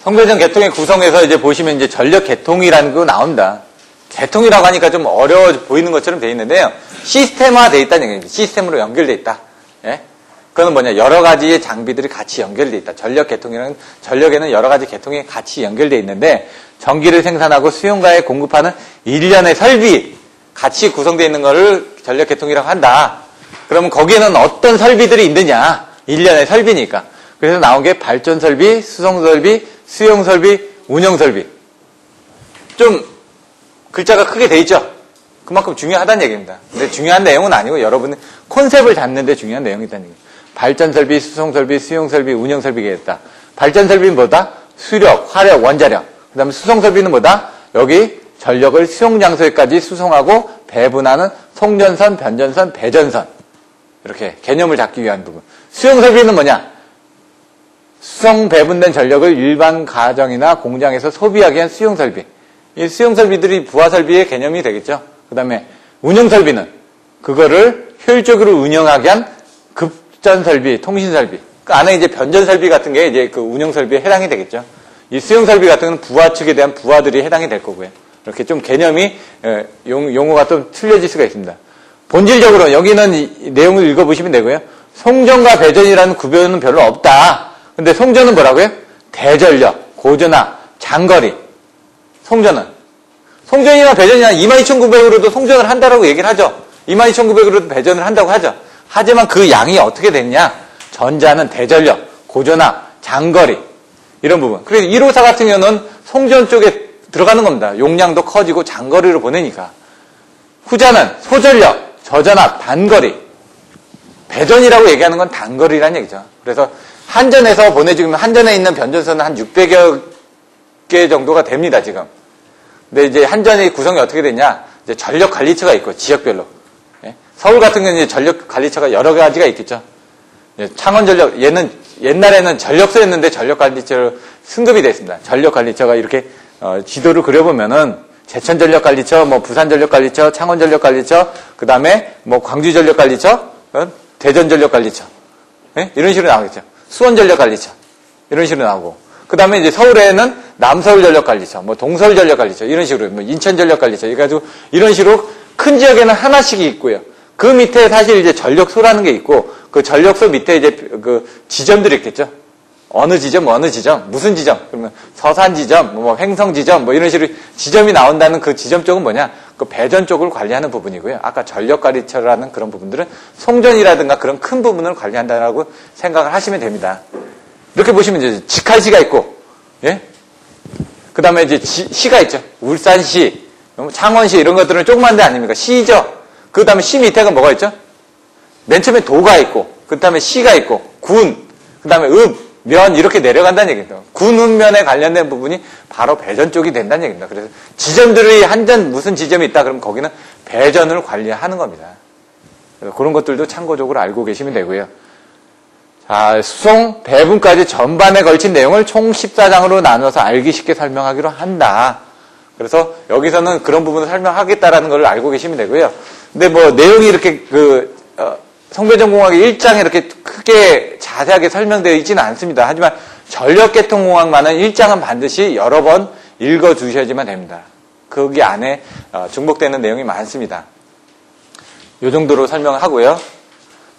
성배전 계통의 구성에서 이제 보시면 이제 전력 계통이라는 거 나옵니다. 계통이라고 하니까 좀 어려워 보이는 것처럼 되어 있는데요. 시스템화 되어 있다는 얘기입니다. 시스템으로 연결되어 있다. 예? 그건 뭐냐, 여러 가지의 장비들이 같이 연결되어 있다. 전력 계통이라는, 전력에는 여러 가지 계통이 같이 연결되어 있는데, 전기를 생산하고 수용가에 공급하는 일련의 설비, 같이 구성되어 있는 것을 전력 계통이라고 한다. 그러면 거기에는 어떤 설비들이 있느냐? 일련의 설비니까. 그래서 나온 게 발전 설비, 수송 설비, 수용 설비, 운영 설비. 좀 글자가 크게 돼 있죠? 그만큼 중요하다는 얘기입니다. 근데 중요한 내용은 아니고 여러분의 컨셉을 잡는 데 중요한 내용이 있다는 얘기입니다. 발전 설비, 수송 설비, 수용 설비, 운영 설비가 있다. 발전 설비는 뭐다? 수력, 화력, 원자력. 그 다음에 수송 설비는 뭐다? 여기 전력을 수용 장소에까지 수송하고 배분하는 송전선, 변전선, 배전선. 이렇게 개념을 잡기 위한 부분. 수용 설비는 뭐냐? 수송 배분된 전력을 일반 가정이나 공장에서 소비하기 위한 수용 설비. 이 수용 설비들이 부하 설비의 개념이 되겠죠. 그 다음에 운영 설비는 그거를 효율적으로 운영하기 위한 급전 설비, 통신 설비. 그 안에 이제 변전 설비 같은 게 이제 그 운영 설비에 해당이 되겠죠. 이 수용 설비 같은 건 부하 측에 대한 부하들이 해당이 될 거고요. 이렇게 좀 개념이, 용어가 좀 틀려질 수가 있습니다. 본질적으로 여기는 이 내용을 읽어보시면 되고요. 송전과 배전이라는 구별은 별로 없다. 근데 송전은 뭐라고요? 대전력, 고전압, 장거리. 송전이나 배전이나 22,900으로도 송전을 한다라고 얘기를 하죠. 22,900으로도 배전을 한다고 하죠. 하지만 그 양이 어떻게 됐냐? 전자는 대전력, 고전압, 장거리. 이런 부분. 그래서 1호사 같은 경우는 송전 쪽에 들어가는 겁니다. 용량도 커지고 장거리로 보내니까. 후자는 소전력, 저전압, 단거리. 배전이라고 얘기하는 건 단거리라는 얘기죠. 그래서 한전에서 보내주면 한전에 있는 변전선은 한 600여 개 정도가 됩니다, 지금. 근데 이제 한전의 구성이 어떻게 되냐? 이제 전력 관리처가 있고, 지역별로. 예? 서울 같은 경우는 이제 전력 관리처가 여러 가지가 있겠죠. 예, 창원전력, 얘는 옛날에는 전력소였는데 전력 관리처로 승급이 됐습니다. 전력 관리처가 이렇게 지도를 그려보면은 제천전력관리처, 뭐 부산전력관리처, 창원전력관리처, 그 다음에 뭐 광주전력관리처, 대전전력관리처, 예? 이런 식으로 나오겠죠. 수원전력관리처, 이런 식으로 나오고, 그 다음에 이제 서울에는 남서울전력관리처, 뭐 동서울전력관리처, 이런 식으로, 뭐 인천전력관리처, 이래가지고 이런 식으로 큰 지역에는 하나씩 있고요. 그 밑에 사실 이제 전력소라는 게 있고, 그 전력소 밑에 이제 그 지점들이 있겠죠. 어느 지점, 무슨 지점, 그러면 서산 지점, 뭐 횡성 지점, 뭐 이런 식으로 지점이 나온다는 그 지점 쪽은 뭐냐? 그 배전 쪽을 관리하는 부분이고요. 아까 전력 관리처라는 그런 부분들은 송전이라든가 그런 큰 부분을 관리한다라고 생각을 하시면 됩니다. 이렇게 보시면 이제 직할시가 있고, 예? 그 다음에 이제 시가 있죠. 울산시, 창원시 이런 것들은 조그만 데 아닙니까? 시죠. 그 다음에 시 밑에가 뭐가 있죠? 맨 처음에 도가 있고, 그 다음에 시가 있고, 군, 그 다음에 면 이렇게 내려간다는 얘기입니다. 군운면에 관련된 부분이 바로 배전 쪽이 된다는 얘기입니다. 그래서 지점들이 한전 무슨 지점이 있다 그러면 거기는 배전을 관리하는 겁니다. 그래서 그런 것들도 참고적으로 알고 계시면 되고요. 자, 수송, 배분까지 전반에 걸친 내용을 총 14장으로 나눠서 알기 쉽게 설명하기로 한다. 그래서 여기서는 그런 부분을 설명하겠다라는 걸 알고 계시면 되고요. 근데 뭐 내용이 이렇게 성배전공학의 1장에 이렇게 크게 자세하게 설명되어 있지는 않습니다. 하지만 전력계통공학만은 1장은 반드시 여러 번 읽어두셔야지만 됩니다. 거기 안에 중복되는 내용이 많습니다. 이 정도로 설명을 하고요.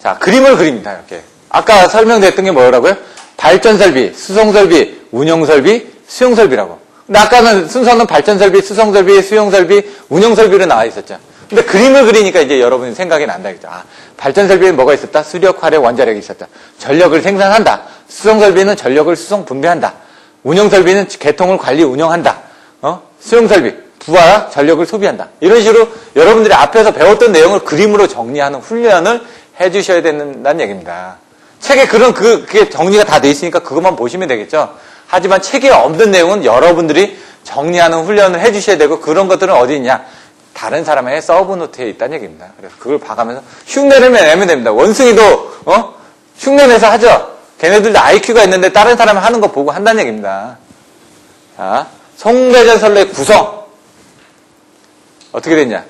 자, 그림을 그립니다. 이렇게. 아까 설명됐던 게 뭐라고요? 발전설비, 수송설비, 운영설비, 수용설비라고. 근데 아까는 순서는 발전설비, 수송설비, 수용설비, 운영설비로 나와 있었죠. 근데 그림을 그리니까 이제 여러분이 생각이 난다겠죠. 아, 발전설비는 뭐가 있었다? 수력, 화력, 원자력이 있었다. 전력을 생산한다. 수송설비는 전력을 수송, 분배한다. 운영설비는 계통을 관리, 운영한다. 수용설비, 부하, 전력을 소비한다. 이런 식으로 여러분들이 앞에서 배웠던 내용을 그림으로 정리하는 훈련을 해주셔야 된다는 얘기입니다. 책에 그게 정리가 다 돼 있으니까 그것만 보시면 되겠죠. 하지만 책에 없는 내용은 여러분들이 정리하는 훈련을 해주셔야 되고, 그런 것들은 어디 있냐? 다른 사람의 서브노트에 있다는 얘기입니다. 그래서 그걸 봐가면서 흉내를 내면 됩니다. 원숭이도 흉내내서 하죠. 걔네들도 IQ가 있는데 다른 사람이 하는 거 보고 한다는 얘기입니다. 자, 송배전설의 구성 어떻게 됐냐?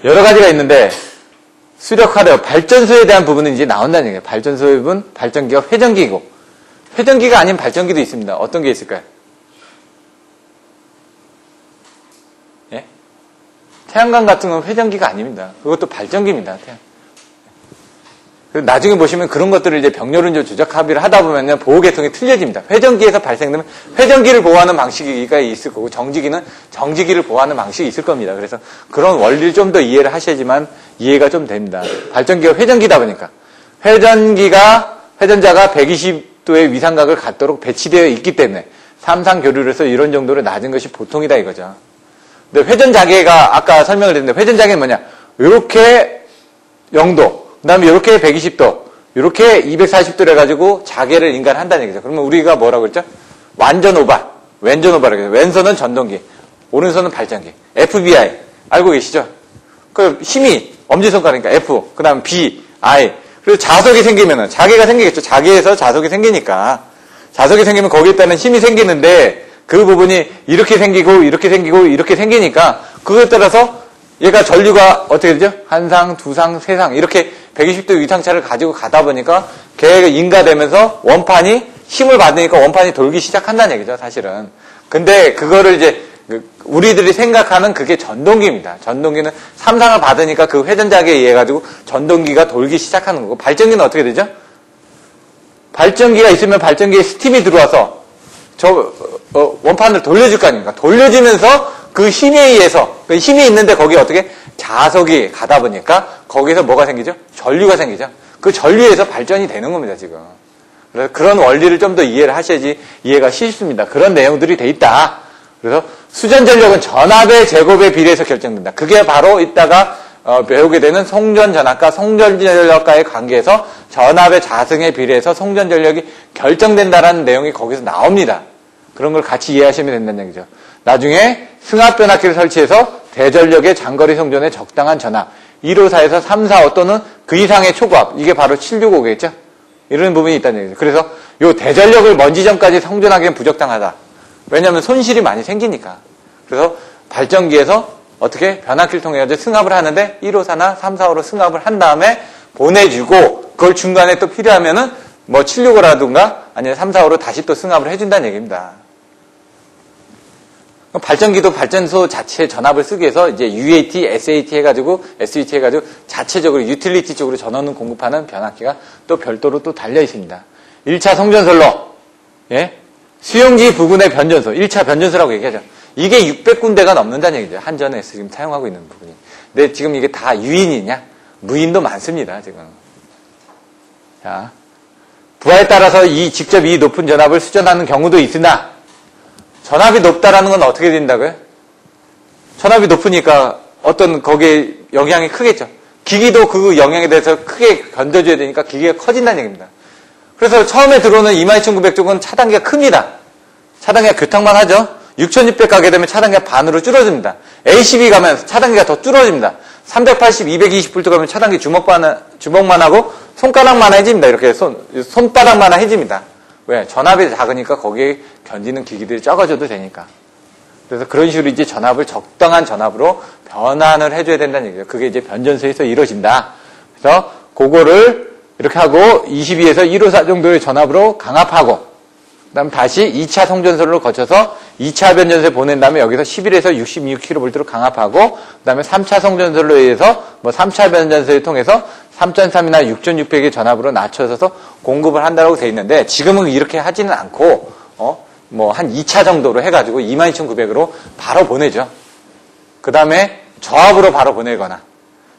여러 가지가 있는데 수력화력, 발전소에 대한 부분은 이제 나온다는 얘기예요. 발전소의 부분, 발전기가 회전기고, 회전기가 아닌 발전기도 있습니다. 어떤 게 있을까요? 태양광 같은 건 회전기가 아닙니다. 그것도 발전기입니다. 나중에 보시면 그런 것들을 이제 병렬운전 조작 합의를 하다 보면요, 보호 계통이 틀려집니다. 회전기에서 발생되면 회전기를 보호하는 방식이 있을 거고, 정지기는 정지기를 보호하는 방식이 있을 겁니다. 그래서 그런 원리를 좀 더 이해를 하셔야지만 이해가 좀 됩니다. 발전기가 회전기다 보니까. 회전자가 120도의 위상각을 갖도록 배치되어 있기 때문에 삼상 교류로서 이런 정도로 낮은 것이 보통이다 이거죠. 근데 회전자계가 아까 설명을 드렸는데, 회전자계는 뭐냐? 요렇게 0도, 그 다음에 이렇게 120도, 이렇게 240도를 해가지고 자계를 인간한다는 얘기죠. 그러면 우리가 뭐라고 그랬죠? 완전 오발, 왼전 오발이라고 해요. 왼손은 전동기, 오른손은 발전기. FBI, 알고 계시죠? 그 힘이 엄지손가락이니까 F, 그 다음 B, I. 그리고 자석이 생기면은, 자계가 생기겠죠. 자계에서 자석이 생기니까. 자석이 생기면 거기에 따른 힘이 생기는데, 그 부분이 이렇게 생기고, 이렇게 생기고, 이렇게 생기니까, 그거에 따라서 얘가 전류가 어떻게 되죠? 한 상, 두 상, 세 상, 이렇게 120도 위상차를 가지고 가다 보니까 걔가 인가되면서 원판이 힘을 받으니까 원판이 돌기 시작한다는 얘기죠, 사실은. 근데 그거를 이제 우리들이 생각하는 그게 전동기입니다. 전동기는 삼상을 받으니까 그 회전자계에 의해 가지고 전동기가 돌기 시작하는 거고, 발전기는 어떻게 되죠? 발전기가 있으면 발전기에 스팀이 들어와서 원판을 돌려줄 거 아닙니까? 돌려주면서 그 힘에 의해서, 그 힘이 있는데 거기에 어떻게 자석이 가다 보니까 거기서 뭐가 생기죠? 전류가 생기죠. 그 전류에서 발전이 되는 겁니다, 지금. 그래서 그런 원리를 좀 더 이해를 하셔야지 이해가 쉽습니다. 그런 내용들이 돼 있다. 그래서 수전 전력은 전압의 제곱에 비례해서 결정된다. 그게 바로 이따가 배우게 되는 송전 전압과 송전 전력과의 관계에서 전압의 자승에 비례해서 송전 전력이 결정된다라는 내용이 거기서 나옵니다. 그런 걸 같이 이해하시면 된다는 얘기죠. 나중에 승합 변압기를 설치해서 대전력의 장거리 송전에 적당한 전압 154에서 345 또는 그 이상의 초고압, 이게 바로 765겠죠? 이런 부분이 있다는 얘기죠. 그래서 이 대전력을 먼 지점까지 송전하기엔 부적당하다. 왜냐하면 손실이 많이 생기니까. 그래서 발전기에서 어떻게 변압기를 통해 승합을 하는데 154나 345로 승합을 한 다음에 보내주고, 그걸 중간에 또 필요하면은 뭐 765라든가 아니면 345로 다시 또 승합을 해준다는 얘기입니다. 발전기도 발전소 자체 전압을 쓰기 위해서 이제 UAT, SAT 해가지고, SET 해가지고 자체적으로 유틸리티 쪽으로 전원을 공급하는 변압기가 또 별도로 또 달려 있습니다. 1차 송전선로, 예? 수용지 부근의 변전소, 1차 변전소라고 얘기하죠. 이게 600군데가 넘는다는 얘기죠. 한전에서 지금 사용하고 있는 부분이. 근데 지금 이게 다 유인이냐? 무인도 많습니다, 지금. 자. 부하에 따라서 직접 이 높은 전압을 수전하는 경우도 있으나, 전압이 높다라는 건 어떻게 된다고요? 전압이 높으니까 어떤 거기에 영향이 크겠죠. 기기도 그 영향에 대해서 크게 견뎌줘야 되니까 기기가 커진다는 얘기입니다. 그래서 처음에 들어오는 22900 쪽은 차단기가 큽니다. 차단기가 교탕만 하죠. 6600 가게 되면 차단기가 반으로 줄어듭니다. ACB 가면 차단기가 더 줄어집니다. 380, 220V 가면 차단기 주먹만 하고 손가락만 해집니다. 이렇게 손바닥만 해집니다. 왜? 전압이 작으니까 거기에 견디는 기기들이 적어져도 되니까. 그래서 그런 식으로 이제 전압을 적당한 전압으로 변환을 해줘야 된다는 얘기죠. 그게 이제 변전소에서 이루어진다. 그래서 그거를 이렇게 하고 22에서 154 정도의 전압으로 강압하고, 그 다음 다시 2차 송전선로 거쳐서 2차 변전소에 보낸 다음에 여기서 11에서 66kV로 강압하고, 그 다음에 3차 송전선로에 의해서 3차 변전소를 통해서 3003이나 6600의 전압으로 낮춰서 공급을 한다고 돼 있는데, 지금은 이렇게 하지는 않고, 한 2차 정도로 해가지고 22900으로 바로 보내죠. 그 다음에 저압으로 바로 보내거나,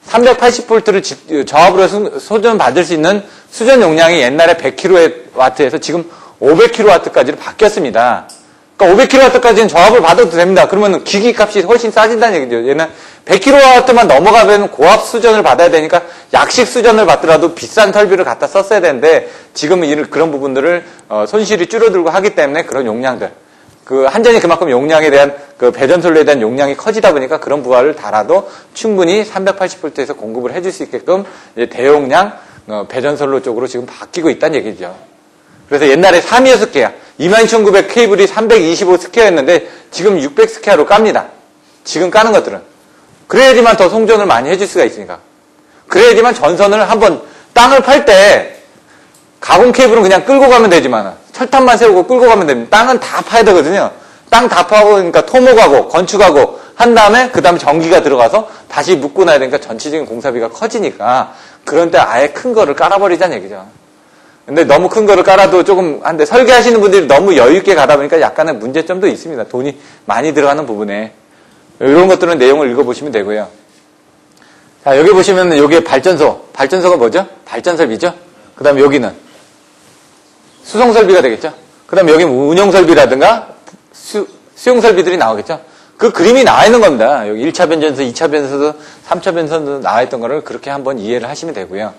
380V를 저압으로 소전 받을 수 있는 수전 용량이 옛날에 100kW에서 지금 500kW까지로 바뀌었습니다. 그러니까 500kW까지는 저압을 받아도 됩니다. 그러면 기기 값이 훨씬 싸진다는 얘기죠. 얘는 100kW만 넘어가면 고압 수전을 받아야 되니까 약식 수전을 받더라도 비싼 설비를 갖다 썼어야 되는데, 지금은 그런 부분들을 손실이 줄어들고 하기 때문에 그런 용량들, 그 한전이 그만큼 용량에 대한 그 배전선로에 대한 용량이 커지다 보니까 그런 부하를 달아도 충분히 380V에서 공급을 해줄 수 있게끔 이제 대용량 배전선로 쪽으로 지금 바뀌고 있다는 얘기죠. 그래서 옛날에 32스퀘어 22900 케이블이 325스퀘어였는데 지금 600스퀘어로 깝니다. 지금 까는 것들은. 그래야지만 더 송전을 많이 해줄 수가 있으니까. 그래야지만 전선을 한번 땅을 팔 때 가공 케이블은 그냥 끌고 가면 되지만 철탑만 세우고 끌고 가면 됩니다. 땅은 다 파야 되거든요. 땅 다 파고, 그러니까 토목하고 건축하고 한 다음에 그 다음에 전기가 들어가서 다시 묶고 나야 되니까 전체적인 공사비가 커지니까 그런 때 아예 큰 거를 깔아버리자는 얘기죠. 근데 너무 큰 거를 깔아도 조금 한데 설계하시는 분들이 너무 여유 있게 가다 보니까 약간의 문제점도 있습니다. 돈이 많이 들어가는 부분에. 이런 것들은 내용을 읽어보시면 되고요. 자, 여기 보시면 여기에 발전소. 발전소가 뭐죠? 발전설비죠? 그 다음에 여기는 수송설비가 되겠죠? 그 다음에 여기 운영설비라든가 수용설비들이 나오겠죠? 그 그림이 나와 있는 겁니다. 여기 1차 변전소, 2차 변전소, 3차 변전소 나와 있던 거를 그렇게 한번 이해를 하시면 되고요.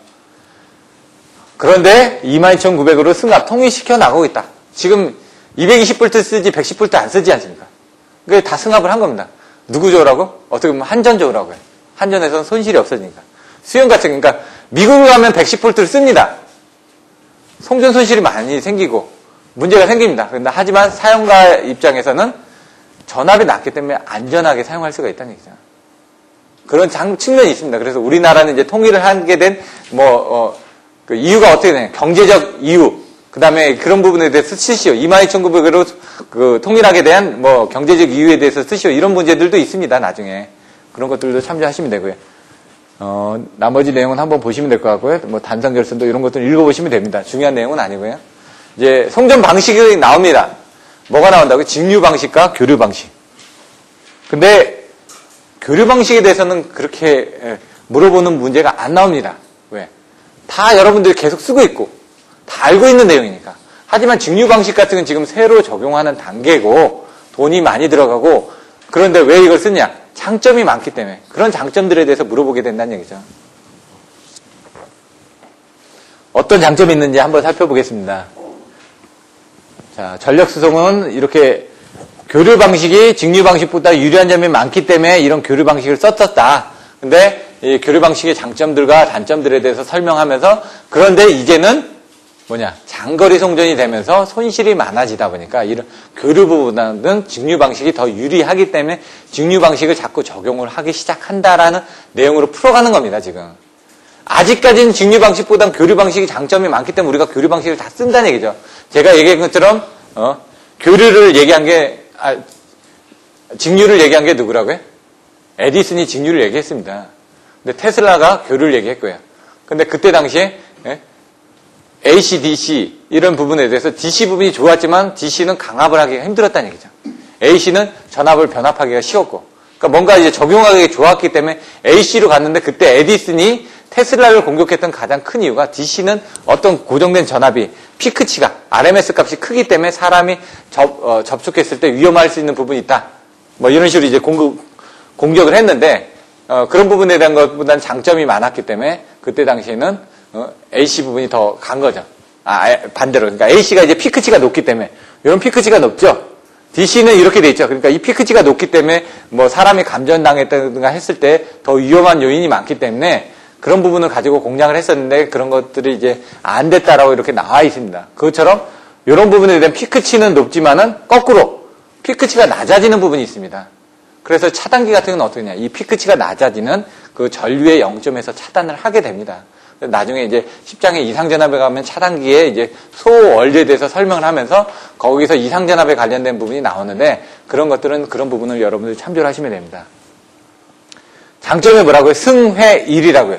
그런데 22,900으로 승합 통일시켜 나가고 있다. 지금 220V 쓰지 110V 안 쓰지 않습니까? 그게 다 승합을 한 겁니다. 누구 좋으라고? 어떻게 보면 한전 좋으라고요. 한전에서는 손실이 없어지니까. 수용 같은, 그러니까 미국으로 가면 110V를 씁니다. 송전 손실이 많이 생기고 문제가 생깁니다. 그런데 하지만 사용자 입장에서는 전압이 낮기 때문에 안전하게 사용할 수가 있다는 얘기죠. 그런 측면이 있습니다. 그래서 우리나라는 이제 통일을 하게 된 그 이유가 어떻게 되냐? 경제적 이유, 그 다음에 그런 부분에 대해서 쓰시오. 22,900으로 그 통일하게 대한 경제적 이유에 대해서 쓰시오. 이런 문제들도 있습니다. 나중에 그런 것들도 참조하시면 되고요. 나머지 내용은 한번 보시면 될 것 같고요. 단선 결선도 이런 것들 읽어보시면 됩니다. 중요한 내용은 아니고요. 이제 송전 방식이 나옵니다. 뭐가 나온다고요? 직류 방식과 교류 방식. 근데 교류 방식에 대해서는 그렇게 물어보는 문제가 안 나옵니다. 왜? 다 여러분들이 계속 쓰고 있고 다 알고 있는 내용이니까. 하지만 직류 방식 같은 건 지금 새로 적용하는 단계고 돈이 많이 들어가고 그런데 왜 이걸 쓰냐? 장점이 많기 때문에 그런 장점들에 대해서 물어보게 된다는 얘기죠. 어떤 장점이 있는지 한번 살펴보겠습니다. 자, 전력수송은 이렇게 교류 방식이 직류 방식보다 유리한 점이 많기 때문에 이런 교류 방식을 썼었다. 근데 이 교류 방식의 장점들과 단점들에 대해서 설명하면서 그런데 이제는 장거리 송전이 되면서 손실이 많아지다 보니까 이런 교류보다는 직류 방식이 더 유리하기 때문에 직류 방식을 자꾸 적용을 하기 시작한다라는 내용으로 풀어가는 겁니다, 지금. 아직까지는 직류 방식보다는 교류 방식이 장점이 많기 때문에 우리가 교류 방식을 다 쓴다는 얘기죠. 제가 얘기한 것처럼, 교류를 얘기한 게, 직류를 얘기한 게 누구라고요? 에디슨이 직류를 얘기했습니다. 근데 테슬라가 교류를 얘기했고요. 근데 그때 당시에, AC, DC 이런 부분에 대해서 DC 부분이 좋았지만 DC는 강압을 하기가 힘들었다는 얘기죠. AC는 전압을 변압하기가 쉬웠고 그러니까 뭔가 이제 적용하기 좋았기 때문에 AC로 갔는데 그때 에디슨이 테슬라를 공격했던 가장 큰 이유가 DC는 어떤 고정된 전압이 피크치가 RMS 값이 크기 때문에 사람이 접촉했을 때 위험할 수 있는 부분이 있다. 이런 식으로 이제 공격을 했는데 그런 부분에 대한 것보다는 장점이 많았기 때문에 그때 당시에는 AC 부분이 더 간 거죠. 반대로. 그러니까 AC가 이제 피크치가 높기 때문에, 이런 피크치가 높죠? DC는 이렇게 돼 있죠. 그러니까 이 피크치가 높기 때문에, 사람이 감전당했다든가 했을 때 더 위험한 요인이 많기 때문에 그런 부분을 가지고 공략을 했었는데 그런 것들이 이제 안 됐다라고 이렇게 나와 있습니다. 그것처럼 이런 부분에 대한 피크치는 높지만은 거꾸로 피크치가 낮아지는 부분이 있습니다. 그래서 차단기 같은 건 어떻게 하냐. 이 피크치가 낮아지는 그 전류의 0점에서 차단을 하게 됩니다. 나중에 이제 10장의 이상전압에 가면 차단기에 이제 소원리에 대해서 설명을 하면서 거기서 이상전압에 관련된 부분이 나오는데 그런 것들은 그런 부분을 여러분들이 참조를 하시면 됩니다. 장점이 뭐라고요? 승회일이라고요.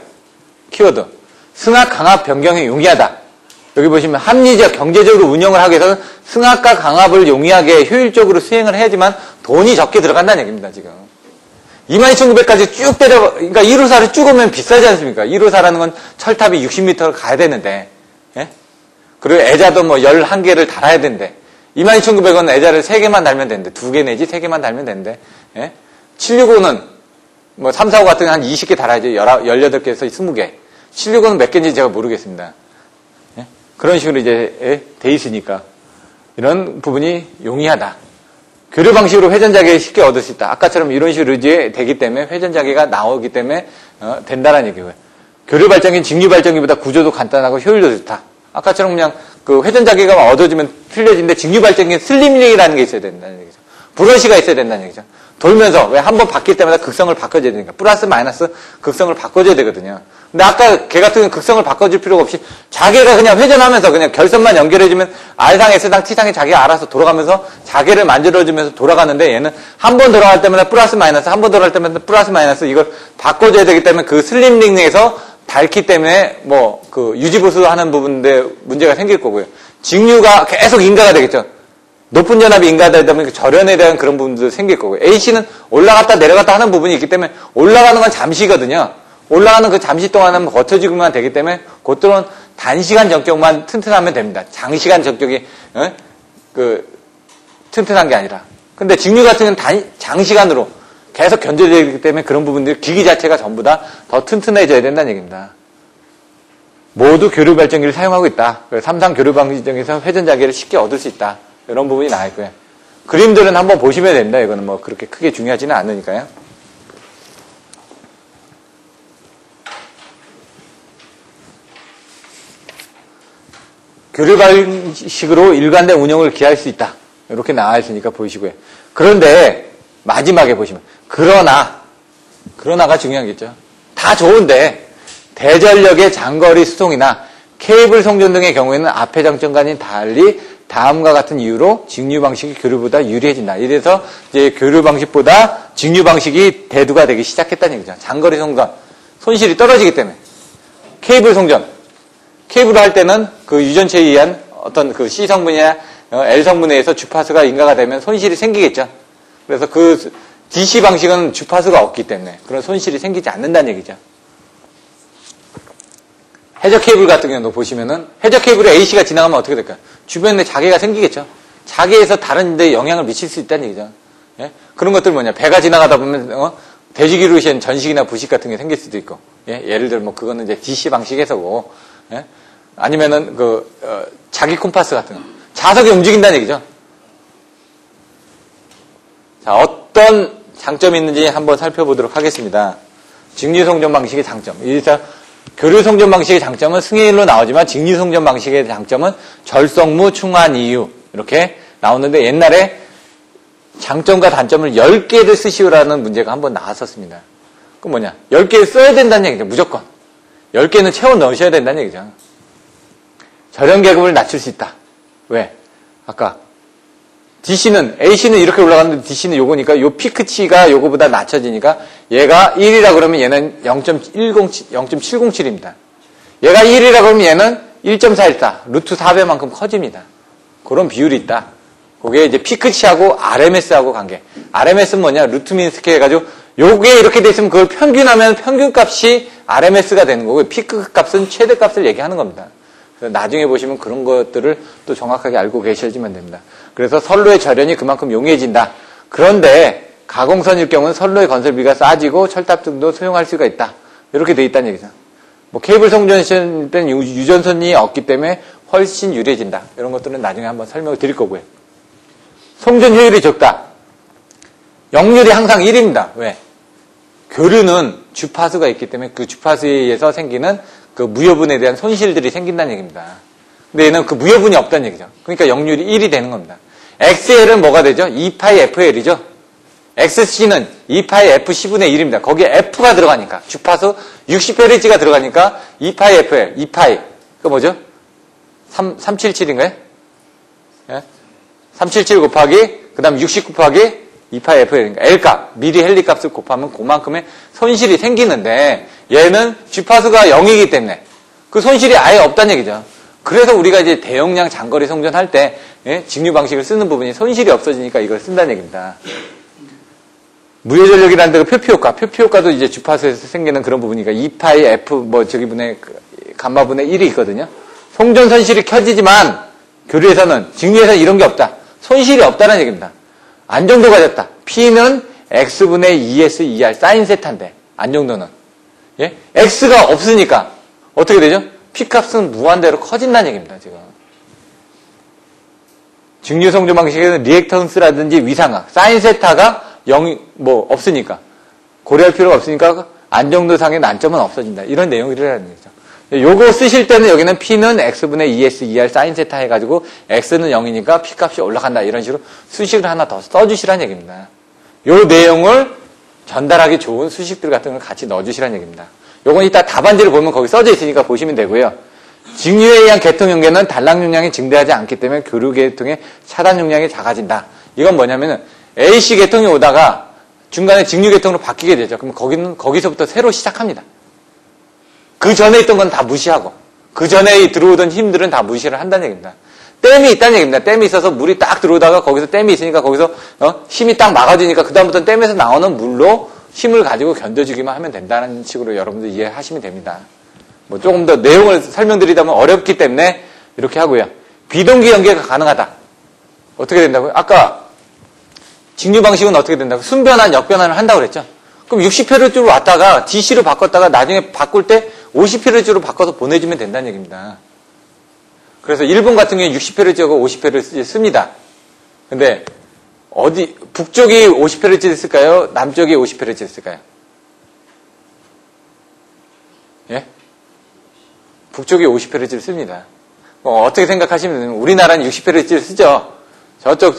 키워드. 승합, 강압 변경이 용이하다. 여기 보시면 합리적, 경제적으로 운영을 하기 위해서는 승합과 강압을 용이하게 효율적으로 수행을 해야지만 돈이 적게 들어간다는 얘기입니다, 지금. 22,900까지 쭉 그러니까 1호사를 쭉 오면 비싸지 않습니까? 1호사라는 건 철탑이 60m를 가야 되는데, 예? 그리고 애자도 11개를 달아야 되는데, 22,900원 애자를 3개만 달면 되는데, 2개 내지 3개만 달면 되는데, 예? 765는 345 같은 건 한 20개 달아야죠. 18개에서 20개. 765는 몇 개인지 제가 모르겠습니다. 예? 그런 식으로 이제 돼 있으니까, 이런 부분이 용이하다. 교류 방식으로 회전자기를 쉽게 얻을 수 있다. 아까처럼 이런 식으로 이제 되기 때문에 회전자기가 나오기 때문에 된다라는 얘기고요. 교류 발전기는 직류 발전기보다 구조도 간단하고 효율도 좋다. 아까처럼 그냥 그 회전자기가 얻어지면 틀려지는데 직류 발전기는 슬림링이라는 게 있어야 된다는 얘기죠. 브러시가 있어야 된다는 얘기죠. 돌면서 왜 한 번 바뀔 때마다 극성을 바꿔줘야 되니까 플러스 마이너스 극성을 바꿔줘야 되거든요. 근데 아까 걔 같은 경우는 극성을 바꿔줄 필요가 없이 자기가 그냥 회전하면서 그냥 결선만 연결해주면 R상, S상, T상이 자기가 알아서 돌아가면서 자기를 만들어주면서 돌아가는데 얘는 한 번 돌아갈 때마다 플러스 마이너스, 한 번 돌아갈 때마다 플러스 마이너스 이걸 바꿔줘야 되기 때문에 그 슬림링에서 닳기 때문에 뭐 그 유지보수 하는 부분인데 문제가 생길 거고요. 직류가 계속 인가가 되겠죠. 높은 전압이 인가되다 보니까 절연에 대한 그런 부분도 생길 거고요. AC는 올라갔다 내려갔다 하는 부분이 있기 때문에 올라가는 건 잠시거든요. 올라가는 그 잠시 동안은 버텨주기만 되기 때문에 그것들은 단시간 전격만 튼튼하면 됩니다. 장시간 전격이 튼튼한 게 아니라. 근데 직류 같은 경우는 장시간으로 계속 견뎌지기 때문에 그런 부분들 기기 자체가 전부 다 더 튼튼해져야 된다는 얘기입니다. 모두 교류 발전기를 사용하고 있다. 삼상 교류 방지정에서 회전 자기를 쉽게 얻을 수 있다. 이런 부분이 나와 있고요. 그림들은 한번 보시면 됩니다. 이거는 뭐 그렇게 크게 중요하지는 않으니까요. 교류 방식으로 일관된 운영을 기할 수 있다. 이렇게 나와 있으니까 보이시고요. 그런데 마지막에 보시면 그러나가 중요하겠죠. 다 좋은데 대전력의 장거리 수송이나 케이블 송전 등의 경우에는 앞의 장점과는 달리 다음과 같은 이유로 직류 방식이 교류보다 유리해진다. 이래서 이제 교류 방식보다 직류 방식이 대두가 되기 시작했다는 얘기죠. 장거리 송전 손실이 떨어지기 때문에 케이블 송전 케이블을 할 때는 그 유전체에 의한 어떤 그 C 성분이나 L 성분에 의해서 주파수가 인가가 되면 손실이 생기겠죠. 그래서 그 DC 방식은 주파수가 없기 때문에 그런 손실이 생기지 않는다는 얘기죠. 해저 케이블 같은 경우도 보시면은 해저 케이블에 AC가 지나가면 어떻게 될까요? 주변에 자개가 생기겠죠. 자개에서 다른 데 영향을 미칠 수 있다는 얘기죠. 예? 그런 것들 뭐냐? 배가 지나가다 보면 돼지기로 된 전식이나 부식 같은 게 생길 수도 있고. 예? 예를 들어 뭐 그거는 이제 DC 방식에서고. 예? 아니면은 자기 콤파스 같은 거. 자석이 움직인다는 얘기죠. 자, 어떤 장점이 있는지 한번 살펴보도록 하겠습니다. 직류 송전 방식의 장점. 일단 교류 송전 방식의 장점은 승인일로 나오지만 직류 송전 방식의 장점은 절성무, 충환 이유 이렇게 나오는데 옛날에 장점과 단점을 10개를 쓰시오라는 문제가 한번 나왔었습니다. 그럼 뭐냐? 10개를 써야 된다는 얘기죠. 무조건. 10개는 채워 넣으셔야 된다는 얘기죠. 절연 계급을 낮출 수 있다. 왜? 아까 AC는 이렇게 올라갔는데 DC는 요거니까 요 피크치가 요거보다 낮춰지니까 얘가 1이라 그러면 얘는 0.707입니다. 얘가 1이라 그러면 얘는 1.414, 루트 4배만큼 커집니다. 그런 비율이 있다. 그게 이제 피크치하고 RMS하고 관계. RMS는 뭐냐? 루트 민 스퀘어 해가지고 요게 이렇게 돼 있으면 그걸 평균하면 평균값이 RMS가 되는 거고 피크 값은 최대값을 얘기하는 겁니다. 나중에 보시면 그런 것들을 또 정확하게 알고 계셔야지만 됩니다. 그래서 선로의 절연이 그만큼 용이해진다. 그런데 가공선일 경우는 선로의 건설비가 싸지고 철탑 등도 소용할 수가 있다. 이렇게 돼 있다는 얘기죠. 뭐 케이블 송전일 때는 유전선이 없기 때문에 훨씬 유리해진다. 이런 것들은 나중에 한번 설명을 드릴 거고요. 송전 효율이 적다. 역률이 항상 1입니다. 왜? 교류는 주파수가 있기 때문에 그 주파수에 의해서 생기는 그 무여분에 대한 손실들이 생긴다는 얘기입니다. 근데 얘는 그 무여분이 없다는 얘기죠. 그러니까 역률이 1이 되는 겁니다. XL은 뭐가 되죠? 2파이 FL이죠. XC는 2파이 FC 분의 1입니다. 거기에 F가 들어가니까 주파수 60Hz가 들어가니까 2파이 FL, 2파이 그 뭐죠? 377인가요? 예? 377 곱하기 그 다음 60 곱하기 2파이 FL이니까 L값, 미리 헨리 값을 곱하면 그만큼의 손실이 생기는데 얘는 주파수가 0이기 때문에 그 손실이 아예 없다는 얘기죠. 그래서 우리가 이제 대용량 장거리 송전할 때 직류 방식을 쓰는 부분이 손실이 없어지니까 이걸 쓴다는 얘기입니다. 무효전력이라는 데가 표피효과도 이제 주파수에서 생기는 그런 부분이니까 2파이 F 분의 감마분의 1이 있거든요. 송전 손실이 켜지지만 교류에서는 직류에서는 이런 게 없다. 손실이 없다는 얘기입니다. 안정도가 됐다. P는 X분의 2S, 2R 사인 세타인데 안정도는 예? X가 없으니까 어떻게 되죠? P값은 무한대로 커진다는 얘기입니다. 지금 직류 송전 방식에는 리액턴스라든지 위상각, 사인 세타가 0이 없으니까 고려할 필요가 없으니까 안정도상의 난점은 없어진다. 이런 내용이라는 얘기죠. 요거 쓰실 때는 여기는 P는 X분의 2S, 2R 사인 세타 해가지고 X는 0이니까 P값이 올라간다. 이런 식으로 수식을 하나 더 써주시라는 얘기입니다. 요 내용을 전달하기 좋은 수식들 같은 걸 같이 넣어주시라는 얘기입니다. 요건 이따 답안지를 보면 거기 써져 있으니까 보시면 되고요. 직류에 의한 개통 연계는 단락 용량이 증대하지 않기 때문에 교류 계통의 차단 용량이 작아진다. 이건 뭐냐면은 AC 계통이 오다가 중간에 직류 계통으로 바뀌게 되죠. 그럼 거기서부터 새로 시작합니다. 그 전에 있던 건 다 무시하고 그 전에 들어오던 힘들은 다 무시를 한다는 얘기입니다. 댐이 있다는 얘기입니다. 댐이 있어서 물이 딱 들어오다가 거기서 댐이 있으니까 거기서 힘이 딱 막아주니까 그 다음부터는 댐에서 나오는 물로 힘을 가지고 견뎌주기만 하면 된다는 식으로 여러분들 이해하시면 됩니다. 뭐 조금 더 내용을 설명드리자면 어렵기 때문에 이렇게 하고요. 비동기 연계가 가능하다. 어떻게 된다고요? 아까 직류 방식은 어떻게 된다고? 순변환, 역변환을 한다고 그랬죠. 그럼 60Hz로 왔다가 DC로 바꿨다가 나중에 바꿀 때 50Hz로 바꿔서 보내주면 된다는 얘기입니다. 그래서 일본 같은 경우에 60Hz하고 50Hz 씁니다. 근데 북쪽이 50Hz 쓸까요? 남쪽이 50Hz 쓸까요? 예? 북쪽이 50Hz를 씁니다. 어떻게 생각하시면 되냐면 우리나라는 60Hz를 쓰죠. 저쪽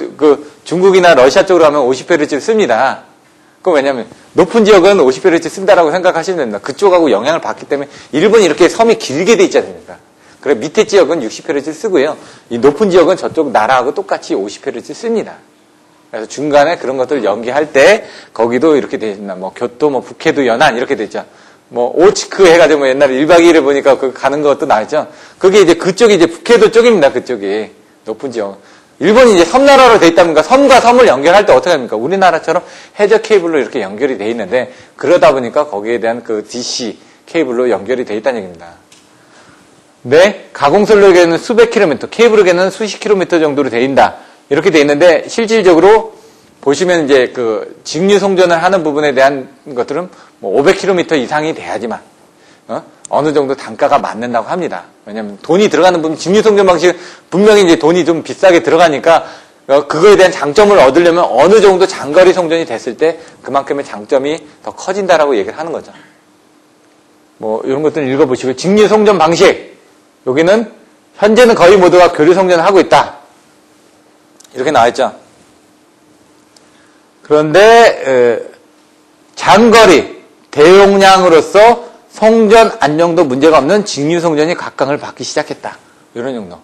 중국이나 러시아 쪽으로 가면 50Hz를 씁니다. 그건 왜냐면 높은 지역은 50Hz 쓴다라고 생각하시면 됩니다. 그쪽하고 영향을 받기 때문에 일본이 이렇게 섬이 길게 돼 있지 않습니까? 그래 밑에 지역은 60Hz 쓰고요. 이 높은 지역은 저쪽 나라하고 똑같이 50Hz 씁니다. 그래서 중간에 그런 것들을 연기할 때 거기도 이렇게 돼 있나 뭐 교토, 뭐 북해도 연안 이렇게 돼 있죠. 뭐 오치크 해가지고 뭐 옛날에 1박 2일에 보니까 그 가는 것도 나왔죠. 그게 이제 그쪽이 이제 북해도 쪽입니다. 그쪽이 높은 지역. 일본이 이제 섬나라로 돼 있다 보니까 섬과 섬을 연결할 때 어떻게 합니까? 우리나라처럼 해저 케이블로 이렇게 연결이 돼 있는데 그러다 보니까 거기에 대한 그 DC 케이블로 연결이 돼 있다는 얘기입니다. 네, 가공선로에게는 수백 킬로미터, 케이블에게는 수십 킬로미터 정도로 돼 있다. 이렇게 돼 있는데 실질적으로 보시면 이제 그 직류 송전을 하는 부분에 대한 것들은 뭐 500km 이상이 돼야지만 어느 정도 단가가 맞는다고 합니다. 왜냐하면 돈이 들어가는 부분, 직류 송전 방식은 분명히 이제 돈이 좀 비싸게 들어가니까 그거에 대한 장점을 얻으려면 어느 정도 장거리 송전이 됐을 때 그만큼의 장점이 더 커진다라고 얘기를 하는 거죠. 뭐 이런 것들은 읽어보시고 직류 송전 방식 여기는 현재는 거의 모두가 교류 송전을 하고 있다. 이렇게 나와있죠. 그런데 장거리 대용량으로서 송전 안정도 문제가 없는 직류 송전이 각광을 받기 시작했다. 이런 정도.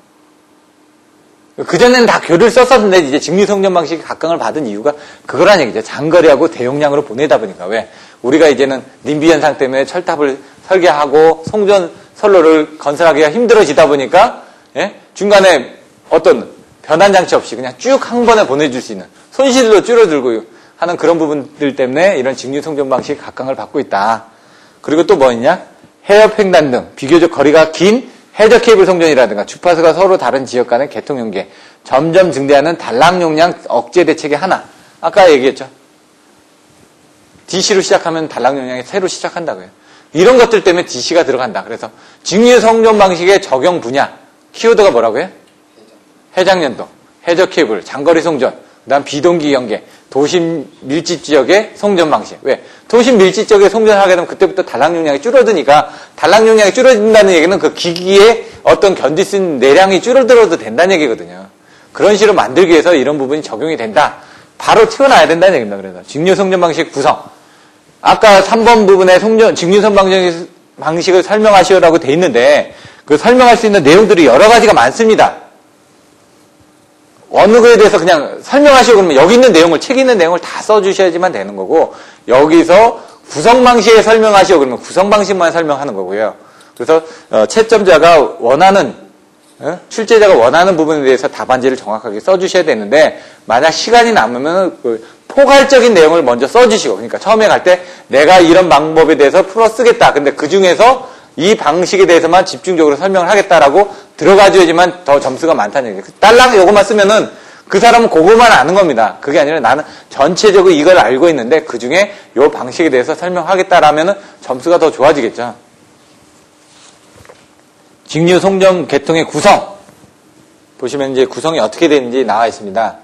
그전에는 다 교류를 썼었는데 이제 직류 송전 방식이 각광을 받은 이유가 그거란 얘기죠. 장거리하고 대용량으로 보내다 보니까. 왜? 우리가 이제는 님비 현상 때문에 철탑을 설계하고 송전 선로를 건설하기가 힘들어지다 보니까 중간에 어떤 변환 장치 없이 그냥 쭉 한 번에 보내줄 수 있는 손실도 줄어들고 하는 그런 부분들 때문에 이런 직류 송전 방식이 각광을 받고 있다. 그리고 또 뭐 있냐? 해협 횡단 등 비교적 거리가 긴 해저 케이블 송전이라든가 주파수가 서로 다른 지역 간의 개통 연계, 점점 증대하는 단락 용량 억제 대책의 하나. 아까 얘기했죠. DC로 시작하면 단락 용량이 새로 시작한다고요. 이런 것들 때문에 DC가 들어간다. 그래서 직류 송전 방식의 적용 분야 키워드가 뭐라고요? 해장연도, 해저 케이블, 장거리 송전, 그다음 비동기 연계, 도심 밀집 지역의 송전 방식. 왜? 도심 밀집 지역에 송전을 하게 되면 그때부터 단락 용량이 줄어드니까 단락 용량이 줄어든다는 얘기는 그 기기의 어떤 견딜 수 있는 내량이 줄어들어도 된다는 얘기거든요. 그런 식으로 만들기 위해서 이런 부분이 적용이 된다. 바로 튀어나와야 된다는 얘기입니다. 그래서 직류 송전 방식 구성. 아까 3번 부분에 직류 송전 방식을 설명하시오라고 돼 있는데 그 설명할 수 있는 내용들이 여러 가지가 많습니다. 어느 거에 대해서 그냥 설명하시고 그러면 여기 있는 내용을, 책에 있는 내용을 다 써주셔야지만 되는 거고 여기서 구성 방식에 설명하시고 그러면 구성 방식만 설명하는 거고요. 그래서 채점자가 원하는 출제자가 원하는 부분에 대해서 답안지를 정확하게 써주셔야 되는데 만약 시간이 남으면 그 포괄적인 내용을 먼저 써주시고 그러니까 처음에 갈 때 내가 이런 방법에 대해서 풀어 쓰겠다. 근데 그 중에서 이 방식에 대해서만 집중적으로 설명을 하겠다라고 들어가줘야지만 더 점수가 많다는 얘기예요. 딸랑 요것만 쓰면은 그 사람은 그것만 아는 겁니다. 그게 아니라 나는 전체적으로 이걸 알고 있는데 그 중에 요 방식에 대해서 설명하겠다라면은 점수가 더 좋아지겠죠. 직류 송전 계통의 구성. 보시면 이제 구성이 어떻게 되는지 나와 있습니다.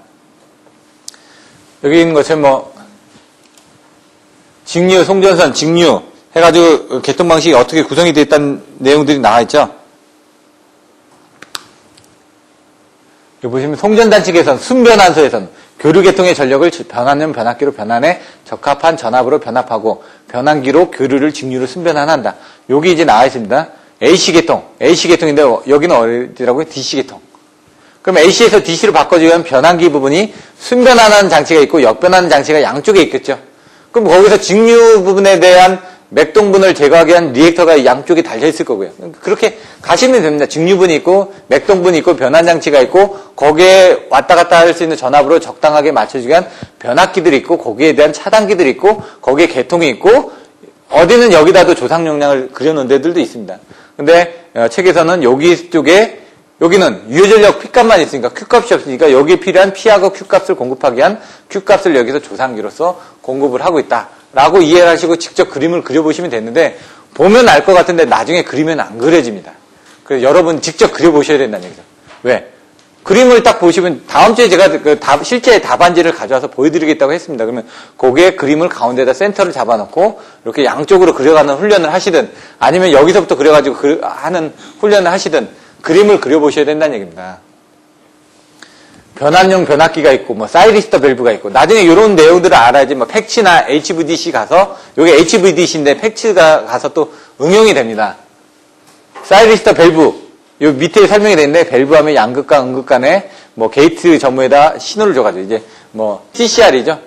여기 있는 것처럼 직류, 송전선, 직류 해가지고 계통 방식이 어떻게 구성이 되어 있다는 내용들이 나와 있죠. 여기 보시면 송전단치 개선, 순변환소 개선, 교류계통의 전력을 변환용 변압기로 변환해 적합한 전압으로 변압하고 변환기로 교류를 직류로 순변환한다. 여기 이제 나와 있습니다. AC계통인데 여기는 어디라고요? DC계통. 그럼 AC에서 DC로 바꿔주기 위한 변환기 부분이 순변환하는 장치가 있고 역변하는 장치가 양쪽에 있겠죠. 그럼 거기서 직류 부분에 대한 맥동분을 제거하기 위한 리액터가 양쪽에 달려있을 거고요. 그렇게 가시면 됩니다. 직류분이 있고 맥동분이 있고 변환장치가 있고 거기에 왔다 갔다 할 수 있는 전압으로 적당하게 맞춰주기 위한 변압기들이 있고 거기에 대한 차단기들이 있고 거기에 계통이 있고 어디는 여기다도 조상 용량을 그려놓은 데들도 있습니다. 근데 책에서는 여기 쪽에 여기는 유효전력 P값만 있으니까 Q값이 없으니까 여기에 필요한 P하고 Q값을 공급하기 위한 Q값을 여기서 조상기로서 공급을 하고 있다. 라고 이해를 하시고 직접 그림을 그려보시면 되는데 보면 알 것 같은데 나중에 그리면 안 그려집니다. 그래서 여러분 직접 그려보셔야 된다는 얘기죠. 왜? 그림을 딱 보시면 다음 주에 제가 실제 답안지를 가져와서 보여드리겠다고 했습니다. 그러면 거기에 그림을 가운데다 센터를 잡아놓고 이렇게 양쪽으로 그려가는 훈련을 하시든 아니면 여기서부터 그려가지고 하는 훈련을 하시든 그림을 그려보셔야 된다는 얘기입니다. 변환용 변압기가 있고, 사이리스터 밸브가 있고, 나중에 이런 내용들을 알아야지, 팩치나 HVDC 가서, 요게 HVDC인데 팩치가 가서 또 응용이 됩니다. 사이리스터 밸브, 요 밑에 설명이 되는데, 밸브 하면 양극과 음극 간에, 게이트 전무에다 신호를 줘가지고, 이제, CCR이죠.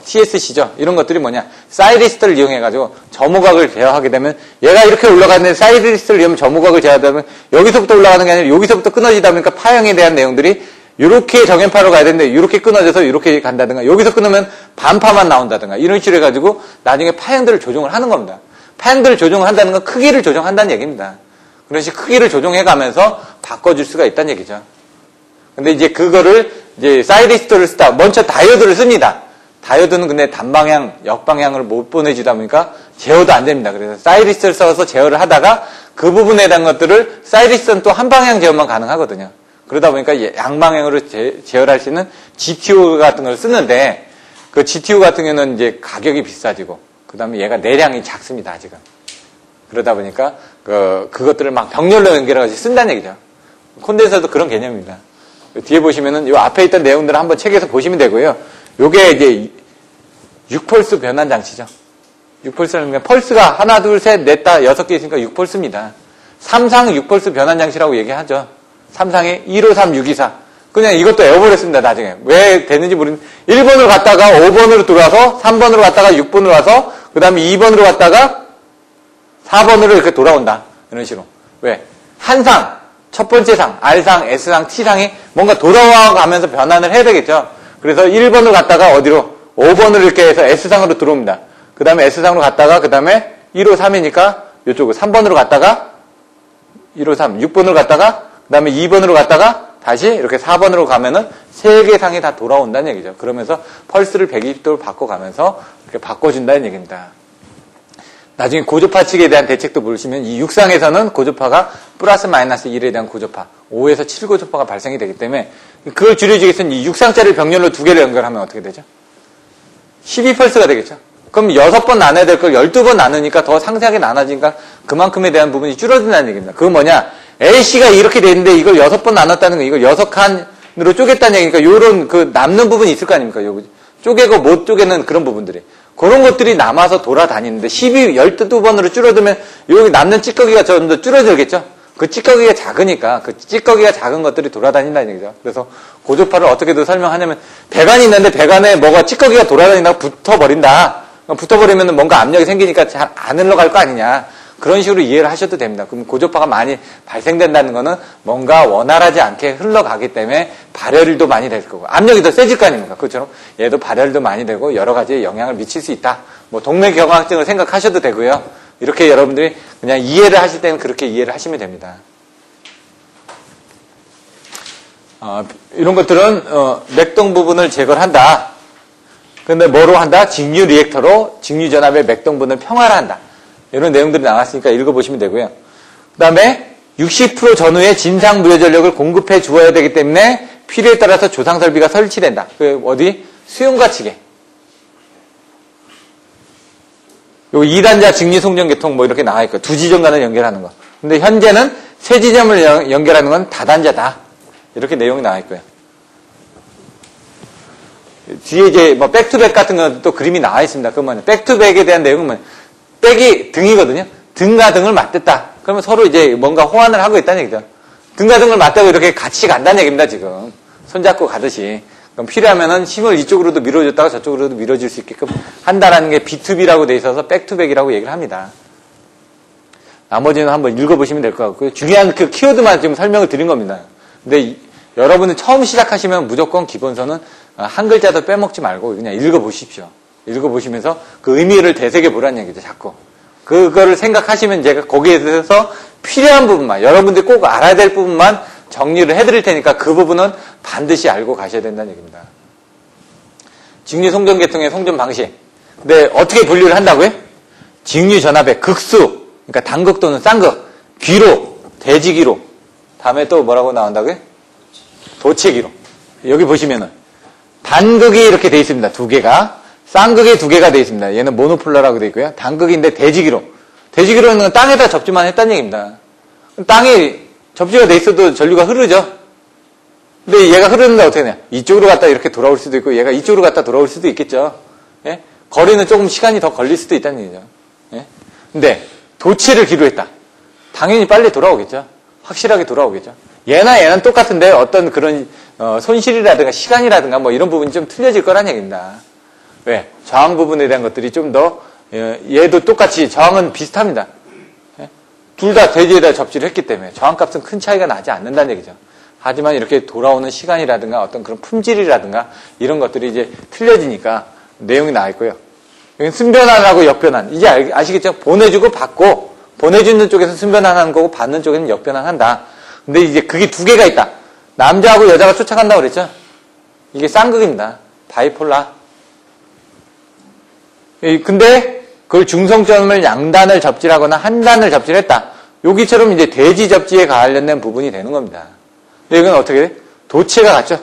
CSC죠. 이런 것들이 뭐냐. 사이리스터를 이용해가지고, 점호각을 제어하게 되면, 얘가 이렇게 올라가는데, 사이리스터를 이용하면 점호각을 제어하다 보면, 여기서부터 올라가는 게 아니라, 여기서부터 끊어지다 보니까 파형에 대한 내용들이, 이렇게 정연파로 가야 되는데 이렇게 끊어져서 이렇게 간다든가 여기서 끊으면 반파만 나온다든가 이런 식으로 해가지고 나중에 파형들을 조정을 하는 겁니다. 파형들을 조정을 한다는 건 크기를 조정한다는 얘기입니다. 그런 식으로 크기를 조정해가면서 바꿔줄 수가 있다는 얘기죠. 근데 이제 그거를 이제 사이리스터를 쓰다 먼저 다이오드를 씁니다. 다이오드는 근데 단방향, 역방향을 못 보내주다 보니까 제어도 안 됩니다. 그래서 사이리스터를 써서 제어를 하다가 그 부분에 대한 것들을 사이리스터는 또 한 방향 제어만 가능하거든요. 그러다 보니까 양방향으로 제어할 수 있는 GTO 같은 걸 쓰는데 그 GTO 같은 경우는 이제 가격이 비싸지고 그 다음에 얘가 내량이 작습니다. 아직은. 그러다 보니까 그것들을 막 병렬로 연결해가지고 쓴다는 얘기죠. 콘덴서도 그런 개념입니다. 뒤에 보시면은 요 앞에 있던 내용들을 한번 책에서 보시면 되고요. 요게 이제 6펄스 변환 장치죠. 6펄스는 펄스가 하나, 둘, 셋, 넷, 다 6개 있으니까 6펄스입니다. 3상 6펄스 변환 장치라고 얘기하죠. 3상에 153, 624. 그냥 이것도 에어버렸습니다, 나중에. 왜 되는지 모르겠는데, 1번으로 갔다가 5번으로 들어와서, 3번으로 갔다가 6번으로 와서, 그 다음에 2번으로 갔다가 4번으로 이렇게 돌아온다. 이런 식으로. 왜? 한 상, 첫 번째 상, R상, S상, T상이 뭔가 돌아가면서 변환을 해야 되겠죠. 그래서 1번으로 갔다가 어디로? 5번으로 이렇게 해서 S상으로 들어옵니다. 그 다음에 S상으로 갔다가, 그 다음에 153이니까 이쪽으로 3번으로 갔다가, 153, 6번으로 갔다가, 그 다음에 2번으로 갔다가 다시 이렇게 4번으로 가면은 3개 상이 다 돌아온다는 얘기죠. 그러면서 펄스를 120도로 바꿔가면서 이렇게 바꿔준다는 얘기입니다. 나중에 고조파 측에 대한 대책도 보시면 이 6상에서는 고조파가 플러스 마이너스 1에 대한 고조파, 5에서 7 고조파가 발생이 되기 때문에 그걸 줄여주기 위해서는 이 6상짜리 병렬로 2개를 연결하면 어떻게 되죠? 12펄스가 되겠죠. 그럼 6번 나눠야 될 걸 12번 나누니까 더 상세하게 나눠지니까 그만큼에 대한 부분이 줄어든다는 얘기입니다. 그건 뭐냐? A씨가 이렇게 돼 있는데 이걸 6번 나눴다는 거, 이걸 6칸으로 쪼갰다는 얘기니까 요런 그 남는 부분이 있을 거 아닙니까? 요거 쪼개고 못 쪼개는 그런 부분들이. 그런 것들이 남아서 돌아다니는데 12번으로 줄어들면 여기 남는 찌꺼기가 좀 더 줄어들겠죠? 그 찌꺼기가 작으니까 그 찌꺼기가 작은 것들이 돌아다닌다는 얘기죠. 그래서 고조파를 어떻게도 설명하냐면 배관이 있는데 배관에 뭐가 찌꺼기가 돌아다니다가 붙어버린다. 붙어버리면 뭔가 압력이 생기니까 잘 안 흘러갈 거 아니냐. 그런 식으로 이해를 하셔도 됩니다. 그럼 고조파가 많이 발생된다는 거는 뭔가 원활하지 않게 흘러가기 때문에 발열도 많이 될 거고 압력이 더 세질 거 아닙니까? 그것처럼 얘도 발열도 많이 되고 여러 가지 영향을 미칠 수 있다. 동맥경화증을 생각하셔도 되고요. 이렇게 여러분들이 그냥 이해를 하실 때는 그렇게 이해를 하시면 됩니다. 이런 것들은 맥동 부분을 제거를 한다. 근데 뭐로 한다? 직류 리액터로 직류 전압의 맥동분을 평활화한다. 이런 내용들이 나왔으니까 읽어보시면 되고요. 그 다음에 60% 전후에 진상 무효 전력을 공급해 주어야 되기 때문에 필요에 따라서 조상 설비가 설치된다. 어디? 수용과 측에. 요 2단자 직류 송전 계통 이렇게 나와 있고 두 지점 간을 연결하는 거. 근데 현재는 세 지점을 연결하는 건 다단자다. 이렇게 내용이 나와 있고요. 뒤에 이제 뭐 백투백 같은 건 또 그림이 나와 있습니다. 그러면 백투백에 대한 내용은 뭐 백이 등이거든요. 등과 등을 맞댔다. 그러면 서로 이제 뭔가 호환을 하고 있다는 얘기죠. 등과 등을 맞대고 이렇게 같이 간다는 얘기입니다, 지금. 손잡고 가듯이. 그럼 필요하면은 힘을 이쪽으로도 밀어줬다가 저쪽으로도 밀어줄 수 있게끔 한다라는 게 B2B라고 돼 있어서 백투백이라고 얘기를 합니다. 나머지는 한번 읽어보시면 될 것 같고요. 중요한 그 키워드만 지금 설명을 드린 겁니다. 근데 여러분은 처음 시작하시면 무조건 기본서는 한 글자도 빼먹지 말고 그냥 읽어보십시오. 읽어보시면서 그 의미를 되새겨 보라는 얘기죠, 자꾸. 그거를 생각하시면 제가 거기에 대해서 필요한 부분만, 여러분들이 꼭 알아야 될 부분만 정리를 해드릴 테니까 그 부분은 반드시 알고 가셔야 된다는 얘기입니다. 직류 송전 계통의 송전 방식. 근데 어떻게 분류를 한다고요? 직류 전압의 극수, 그러니까 단극 또는 쌍극, 귀로, 대지귀로. 다음에 또 뭐라고 나온다고요? 도체귀로. 여기 보시면은 단극이 이렇게 돼 있습니다. 두 개가. 쌍극이 두 개가 돼 있습니다. 얘는 모노폴러라고 돼 있고요. 단극인데 대지귀로. 대지귀로는 땅에다 접지만 했다는 얘기입니다. 땅에 접지가 돼 있어도 전류가 흐르죠. 근데 얘가 흐르는데 어떻게 되냐? 이쪽으로 갔다 이렇게 돌아올 수도 있고 얘가 이쪽으로 갔다 돌아올 수도 있겠죠. 예? 거리는 조금 시간이 더 걸릴 수도 있다는 얘기죠. 예? 근데 도체를 기로했다. 당연히 빨리 돌아오겠죠. 확실하게 돌아오겠죠. 얘는 똑같은데 어떤 그런 손실이라든가 시간이라든가 뭐 이런 부분이 좀 틀려질 거란 얘기입니다. 왜? 저항 부분에 대한 것들이 좀 더 얘도 똑같이 저항은 비슷합니다. 둘 다 대지에다 접지를 했기 때문에 저항값은 큰 차이가 나지 않는다는 얘기죠. 하지만 이렇게 돌아오는 시간이라든가 어떤 그런 품질이라든가 이런 것들이 이제 틀려지니까 내용이 나와 있고요. 여기 순변환하고 역변환. 이제 아시겠죠? 보내주고 받고, 보내주는 쪽에서 순변환하는 거고 받는 쪽에는 역변환한다. 근데 이제 그게 두 개가 있다. 남자하고 여자가 쫓아간다고 그랬죠? 이게 쌍극입니다. 바이폴라. 근데 그걸 중성점을 양단을 접질하거나 한 단을 접질했다. 여기처럼 이제 대지 접지에 관련된 부분이 되는 겁니다. 근데 이건 어떻게 돼? 도체가 같죠?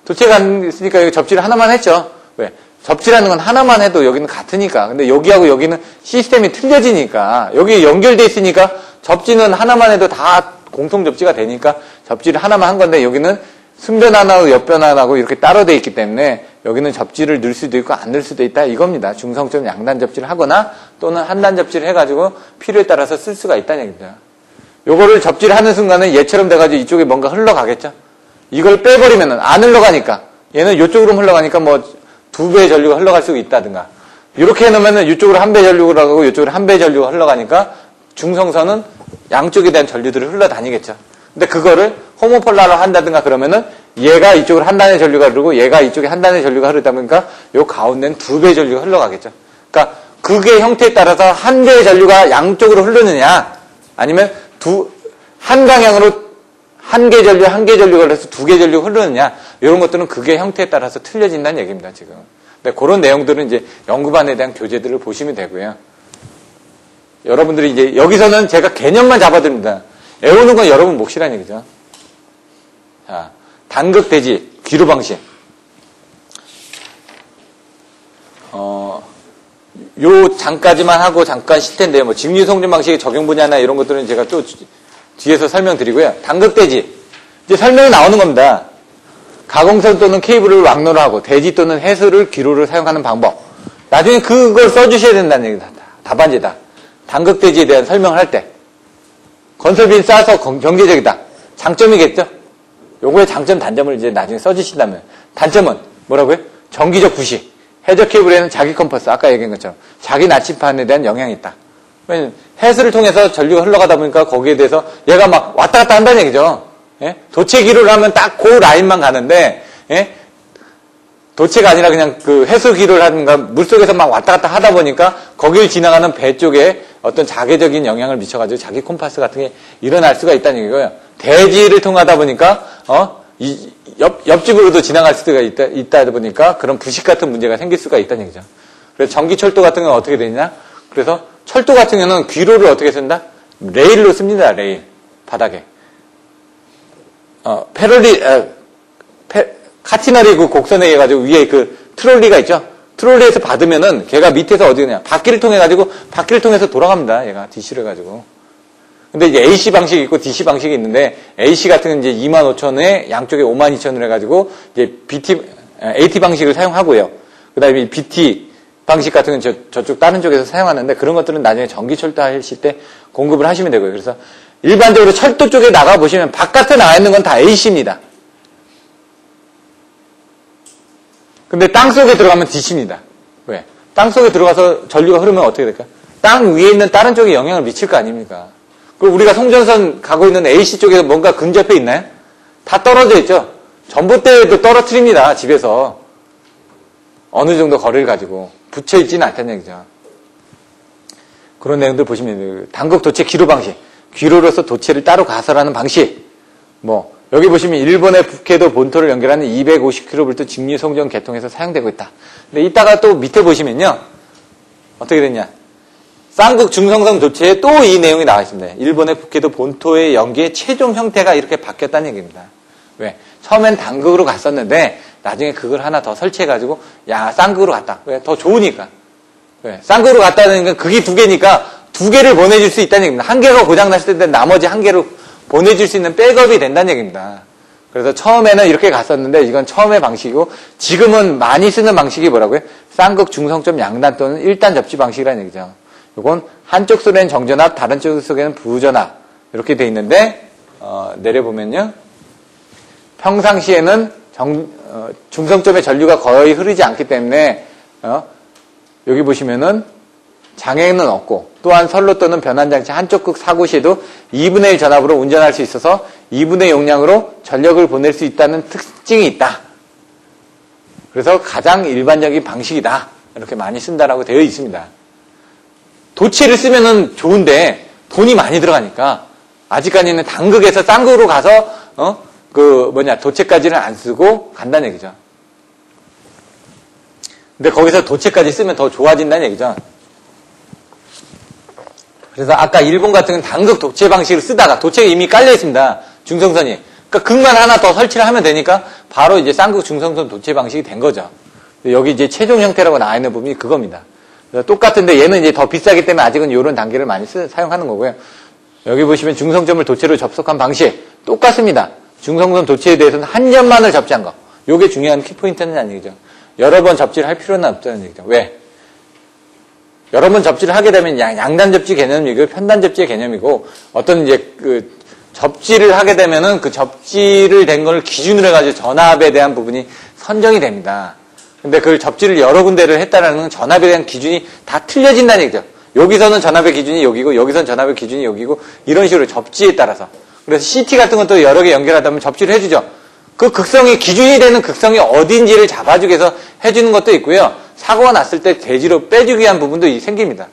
도체가 있으니까 여기 접지를 하나만 했죠? 왜? 접지라는 건 하나만 해도 여기는 같으니까. 근데 여기하고 여기는 시스템이 틀려지니까, 여기 연결돼 있으니까 접지는 하나만 해도 다 공통 접지가 되니까 접지를 하나만 한 건데 여기는 순변환하고 역변환하고 이렇게 따로 돼 있기 때문에 여기는 접지를 넣을 수도 있고 안 넣을 수도 있다 이겁니다. 중성점 양단 접지를 하거나 또는 한단 접지를 해가지고 필요에 따라서 쓸 수가 있다는 얘기입니다. 요거를 접지를 하는 순간은 얘처럼 돼가지고 이쪽에 뭔가 흘러가겠죠. 이걸 빼버리면은 안 흘러가니까 얘는 이쪽으로 흘러가니까 뭐 2배의 전류가 흘러갈 수 있다든가 이렇게 해놓으면은 이쪽으로 1배 전류가 가고 이쪽으로 1배 전류가 흘러가니까 중성선은 양쪽에 대한 전류들을 흘러다니겠죠. 근데 그거를 호모폴라로 한다든가 그러면은 얘가 이쪽으로 한 단의 전류가 흐르고 얘가 이쪽에 한 단의 전류가 흐르다 보니까 요 가운데는 2배의 전류가 흘러가겠죠. 그러니까 그게 형태에 따라서 한 개의 전류가 양쪽으로 흐르느냐 아니면 한 방향으로 한 개 전류, 한 개 전류가 그래서 2개 전류가 흐르느냐 이런 것들은 그게 형태에 따라서 틀려진다는 얘기입니다. 지금. 근데 그런 내용들은 이제 연구반에 대한 교재들을 보시면 되고요. 여러분들이 이제 여기서는 제가 개념만 잡아드립니다. 외우는 건 여러분 몫이라는 얘기죠. 자, 단극 대지 귀로 방식. 요 장까지만 하고 잠깐 쉴 텐데요. 뭐 직류 송전 방식의 적용 분야나 이런 것들은 제가 또 뒤에서 설명드리고요. 단극 대지 이제 설명이 나오는 겁니다. 가공선 또는 케이블을 왕로로 하고 대지 또는 해수를 귀로를 사용하는 방법. 나중에 그걸 써주셔야 된다는 얘기다. 답안지다. 단극 대지에 대한 설명을 할 때. 건설비는 싸서 경제적이다. 장점이겠죠? 요거의 장점, 단점을 이제 나중에 써주신다면. 단점은 뭐라고요? 정기적 부시. 해저 케이블에는 자기 컴퍼스, 아까 얘기한 것처럼 자기 나침판에 대한 영향이 있다. 왜냐면 해수를 통해서 전류가 흘러가다 보니까 거기에 대해서 얘가 막 왔다 갔다 한다는 얘기죠. 예? 도체 기로를 하면 딱 그 라인만 가는데, 예? 도체가 아니라 그냥 그 해수 기로를 하는가 물속에서 막 왔다 갔다 하다 보니까 거기를 지나가는 배 쪽에 어떤 자개적인 영향을 미쳐가지고 자기 콤파스 같은 게 일어날 수가 있다는 얘기고요. 대지를 통하다 보니까, 옆집으로도 지나갈 수가 있다 보니까 그런 부식 같은 문제가 생길 수가 있다는 얘기죠. 그래서 전기철도 같은 건 어떻게 되냐? 그래서 철도 같은 경우는 귀로를 어떻게 쓴다? 레일로 씁니다, 레일. 바닥에. 카티너리 그 곡선에 해가지고 위에 그 트롤리가 있죠? 트롤리에서 받으면은 걔가 밑에서 어디 그냥 바퀴를 통해가지고 바퀴를 통해서 돌아갑니다. 얘가 DC를 해가지고. 근데 이제 AC 방식이 있고 DC 방식이 있는데 AC 같은 건 이제 25,000에 양쪽에 52,000으로 해가지고 이제 BT AT 방식을 사용하고요. 그 다음에 BT 방식 같은 건 저쪽 다른 쪽에서 사용하는데 그런 것들은 나중에 전기 철도 하실 때 공급을 하시면 되고요. 그래서 일반적으로 철도 쪽에 나가보시면 바깥에 나와 있는 건 다 AC입니다. 근데 땅 속에 들어가면 DC입니다. 왜? 땅 속에 들어가서 전류가 흐르면 어떻게 될까? 땅 위에 있는 다른 쪽에 영향을 미칠 거 아닙니까? 그리고 우리가 송전선 가고 있는 AC 쪽에서 뭔가 근접해 있나요? 다 떨어져 있죠? 전봇대도 떨어뜨립니다, 집에서. 어느 정도 거리를 가지고. 붙여있지는 않다는 얘기죠. 그런 내용들 보시면 돼요. 단극 도체 기로 방식. 귀로로서 도체를 따로 가설하는 방식. 여기 보시면 일본의 북해도 본토를 연결하는 250kV 직류 송전 계통에서 사용되고 있다. 근데 이따가 또 밑에 보시면요. 어떻게 됐냐. 쌍극 중성성 도체에 또 이 내용이 나와 있습니다. 일본의 북해도 본토의 연기의 최종 형태가 이렇게 바뀌었다는 얘기입니다. 왜? 처음엔 단극으로 갔었는데 나중에 그걸 하나 더 설치해가지고 쌍극으로 갔다. 왜? 더 좋으니까. 왜? 쌍극으로 갔다는 건 극이 2개니까 2개를 보내줄 수 있다는 얘기입니다. 한 개가 고장났을 때 나머지 한 개로 보내줄 수 있는 백업이 된다는 얘기입니다. 그래서 처음에는 이렇게 갔었는데 이건 처음의 방식이고 지금은 많이 쓰는 방식이 뭐라고요? 쌍극 중성점 양단 또는 1단 접지 방식이라는 얘기죠. 이건 한쪽 속에는 정전압, 다른 쪽 속에는 부전압 이렇게 돼 있는데 내려보면요. 평상시에는 중성점의 전류가 거의 흐르지 않기 때문에 여기 보시면은 장애는 없고 또한 선로 또는 변환장치 한쪽 극 사고 시에도 2분의 1 전압으로 운전할 수 있어서 2분의 용량으로 전력을 보낼 수 있다는 특징이 있다. 그래서 가장 일반적인 방식이다. 이렇게 많이 쓴다라고 되어 있습니다. 도체를 쓰면은 좋은데 돈이 많이 들어가니까 아직까지는 단극에서 쌍극으로 가서 도체까지는 안 쓰고 간다는 얘기죠. 근데 거기서 도체까지 쓰면 더 좋아진다는 얘기죠. 그래서 아까 일본 같은 건 단극 도체 방식을 쓰다가 도체가 이미 깔려 있습니다. 중성선이. 그러니까 극만 하나 더 설치를 하면 되니까 바로 이제 쌍극 중성선 도체 방식이 된 거죠. 여기 이제 최종 형태라고 나와 있는 부분이 그겁니다. 똑같은데 얘는 이제 더 비싸기 때문에 아직은 이런 단계를 많이 사용하는 거고요. 여기 보시면 중성점을 도체로 접속한 방식 똑같습니다. 중성선 도체에 대해서는 한 점만을 접지한 거. 이게 중요한 키포인트는 아니죠. 여러 번 접지를 할 필요는 없다는 얘기죠. 왜? 여러 번 접지를 하게 되면 양단 접지 개념이고 편단 접지의 개념이고 어떤 이제 접지를 하게 되면은 그 접지를 된 걸 기준으로 해가지고 전압에 대한 부분이 선정이 됩니다. 근데 그 접지를 여러 군데를 했다라는 건 전압에 대한 기준이 다 틀려진다는 얘기죠. 여기서는 전압의 기준이 여기고 여기서는 전압의 기준이 여기고 이런 식으로 접지에 따라서. 그래서 CT 같은 것도 여러 개 연결하다 보면 접지를 해주죠. 그 극성이 기준이 되는 극성이 어딘지를 잡아주기 위해서 해주는 것도 있고요. 사고가 났을 때 대지로 빼주기 위한 부분도 생깁니다.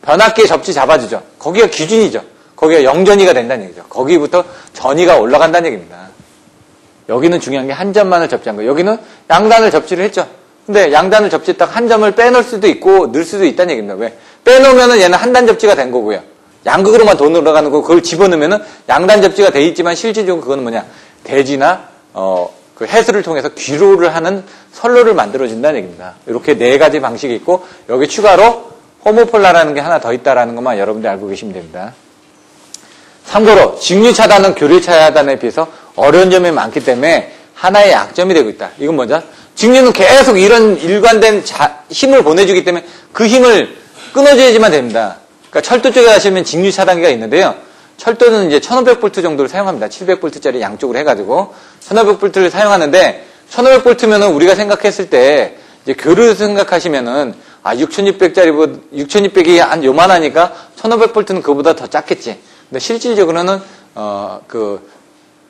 변압기에 접지 잡아주죠. 거기가 기준이죠. 거기가 영전이가 된다는 얘기죠. 거기부터 전이가 올라간다는 얘기입니다. 여기는 중요한 게 한 점만을 접지한 거예요. 여기는 양단을 접지를 했죠. 근데 양단을 접지했다가 한 점을 빼놓을 수도 있고 넣을 수도 있다는 얘기입니다. 왜? 빼놓으면은 얘는 한 단 접지가 된 거고요. 양극으로만 돈 올라가는 거고 그걸 집어넣으면은 양단 접지가 돼 있지만 실질적으로 그거는 뭐냐? 대지나 그 해수를 통해서 귀로를 하는 선로를 만들어준다는 얘기입니다. 이렇게 4가지 방식이 있고 여기 추가로 호모폴라라는 게 하나 더 있다라는 것만 여러분들 알고 계시면 됩니다. 참고로 직류 차단은 교류 차단에 비해서 어려운 점이 많기 때문에 하나의 약점이 되고 있다. 이건 뭐죠? 직류는 계속 이런 일관된 힘을 보내주기 때문에 그 힘을 끊어줘야지만 됩니다. 그러니까 철도 쪽에 가시면 직류 차단기가 있는데요. 철도는 이제 1500V 정도를 사용합니다. 700V짜리 양쪽으로 해가지고 1500V를 사용하는데 1500V면은 우리가 생각했을 때 이제 교류 생각하시면은 6600이 한 요만하니까 1500V는 그보다 더 작겠지. 근데 실질적으로는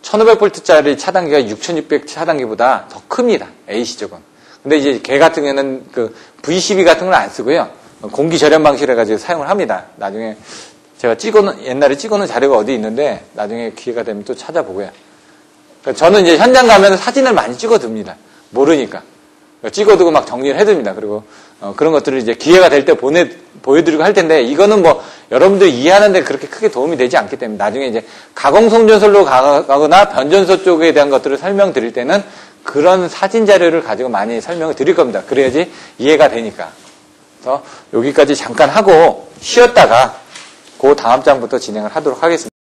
1500V짜리 차단기가 6600 차단기보다 더 큽니다. AC 쪽은. 근데 이제 걔 같은 경우는 그 V12 같은 걸 안 쓰고요. 공기 절연 방식을 해가지고 사용을 합니다. 나중에 제가 옛날에 찍어놓은 자료가 어디 있는데 나중에 기회가 되면 또 찾아보고요. 그러니까 저는 이제 현장 가면 사진을 많이 찍어둡니다. 모르니까. 찍어두고 막 정리를 해둡니다. 그리고 그런 것들을 이제 기회가 될 때 보여드리고 할 텐데 이거는 뭐 여러분들이 이해하는데 그렇게 크게 도움이 되지 않기 때문에 나중에 이제 가공송전설로 가거나 변전소 쪽에 대한 것들을 설명드릴 때는 그런 사진 자료를 가지고 많이 설명을 드릴 겁니다. 그래야지 이해가 되니까. 그래서 여기까지 잠깐 하고 쉬었다가 그 다음 장부터 진행을 하도록 하겠습니다.